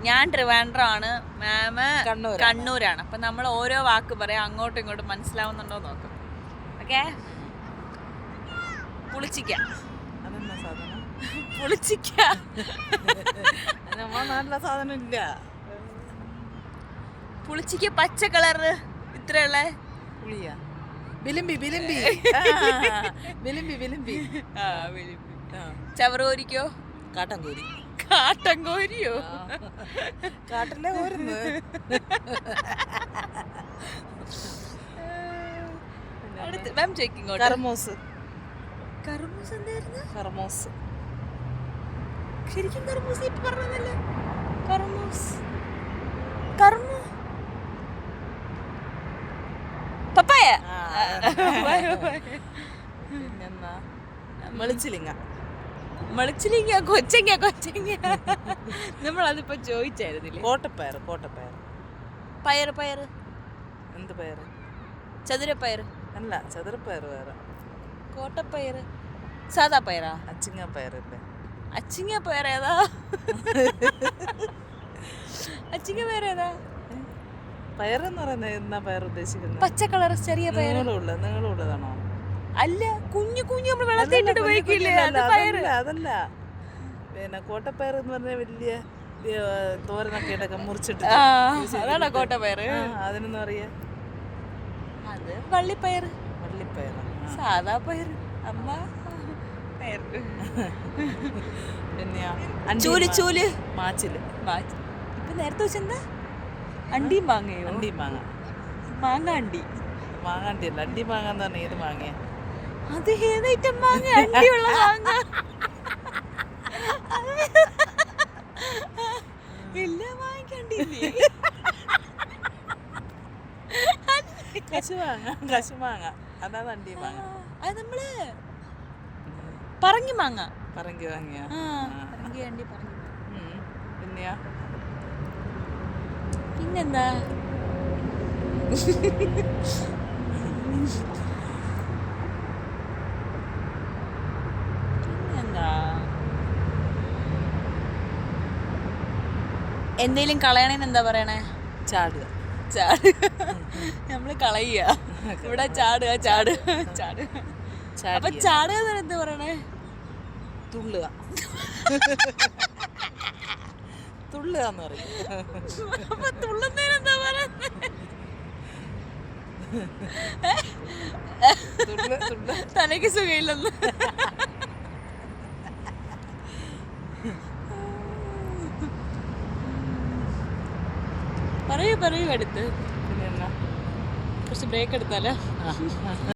ഞാൻ ട്രിവാൻഡ്രമാണ്, മാമ് കണ്ണൂരാണ്. അപ്പൊ നമ്മൾ ഓരോ വാക്ക് പറയാം, അങ്ങോട്ടും ഇങ്ങോട്ടും മനസ്സിലാവുന്നുണ്ടോ നോക്കും. ഓക്കെ. പുളിച്ചിക്ക. പുളിച്ചിക്ക നമ്മളെ സാധനം ഇല്ല. പുളിച്ചിക്ക പച്ച കളറ് ഇത്രയുള്ള പുളിയാ. വിലിമ്പി വിലിമ്പി വിലിമ്പി വിലിമ്പി. ചവറുകോരിക്കോ? കാട്ടൻകോരി. കാട്ടൻകോരിയോ? കാട്ടിലെ കോരുന്നു. മാം ചോദിക്കും. കർമൂസ്. കർമൂസ് എന്തായിരുന്നു? കർമൂസ്. ശരിക്കും കർമൂസ് ഇപ്പൊ പറഞ്ഞതല്ലേ? കർമൂസ്. കർമൂ പപ്പായ. പിന്നെന്നാ വെളിച്ചിലിങ്ങ. വെളിച്ചിലിങ്ങ. കൊച്ചങ്ങ. കൊച്ചങ്ങ നമ്മളതിപ്പോ ചോദിച്ചായിരുന്നില്ലേ? കോട്ടപ്പയർ. കോട്ടപ്പയർ. പയറ്. പയറ് എന്ത് പയറ്? ചതുരപ്പയറ്. അല്ല, ചതുരപ്പയർ വേറെ. കോട്ടപ്പയറ് സാദാ പയറാ? അച്ചിങ്ങ പയറല്ലേ? അച്ചിങ്ങ പയർ ഏതാ? അച്ചിങ്ങ പയർ ഏതാ? പയറെന്ന് പറയുന്നത് എന്നാ പയർ ഉദ്ദേശിക്കുന്നത്? പച്ച കളർ ചെറിയ പയർ. നീളമുള്ളതാണോ? അല്ല, കുഞ്ഞു കുഞ്ഞു നമ്മൾ വെള്ളത്തിട്ടിട്ട് ഉപയോഗിക്കില്ലേ? അതല്ല. പിന്നെ കോട്ടപ്പയർ എന്ന് പറഞ്ഞാൽ വലിയ തോരനൊക്കെ ഇടയ്ക്ക് മുറിച്ചിട്ട് അതാണോ കോട്ടപ്പയർ? അതിനെന്ന് പറയാ അത് വള്ളിപ്പയർ. വള്ളിപ്പയർ. സാദാ പയർ. അമ്മ പിന്നെ ചൂല്. ചൂല്. മാച്ചില്. ഇപ്പൊ നേരത്തെ വെച്ചെന്താ? അണ്ടിയും മാങ്ങയോ? അണ്ടിയും മാങ്ങ. മാങ്ങ അണ്ടി. മാങ്ങാണ്ടി അല്ല, അണ്ടി മാങ്ങ എന്ന് പറഞ്ഞാൽ ഏത് മാങ്ങയാ? അത് ഏതൈറ്റം മാങ്ങ? അണ്ടിയുള്ള മാങ്ങ എല്ലാ മാങ്ങണ്ടില്ലേ? കശുമാങ്ങ. കശുമാങ്ങ അതാണ് അണ്ടി മാങ്ങ. അത് നമ്മള് പറങ്ങി മാങ്ങ. പറങ്കി മാങ്ങയാ? പറങ്കി അണ്ടി പറങ്ങി. പിന്നെയാ? പിന്നെന്താ? പിന്നെന്താ? എന്തേലും കളയണേന്ന് എന്താ പറയണേ? ചാടുക. നമ്മള് കളയുക. ഇവിടെ ചാടുക. അപ്പൊ ചാടുക എന്താ പറയണേ? തുള്ളുക. തുള്ളുക എന്ന് പറയും. അപ്പൊ തുള്ളുന്നതിനെന്താ പറയുന്നത്? തലയ്ക്ക് സുഖമില്ലെന്ന്. പറയൂ അടുത്ത്. പിന്നെ കുറച്ച് ബ്രേക്ക് എടുത്താലോ?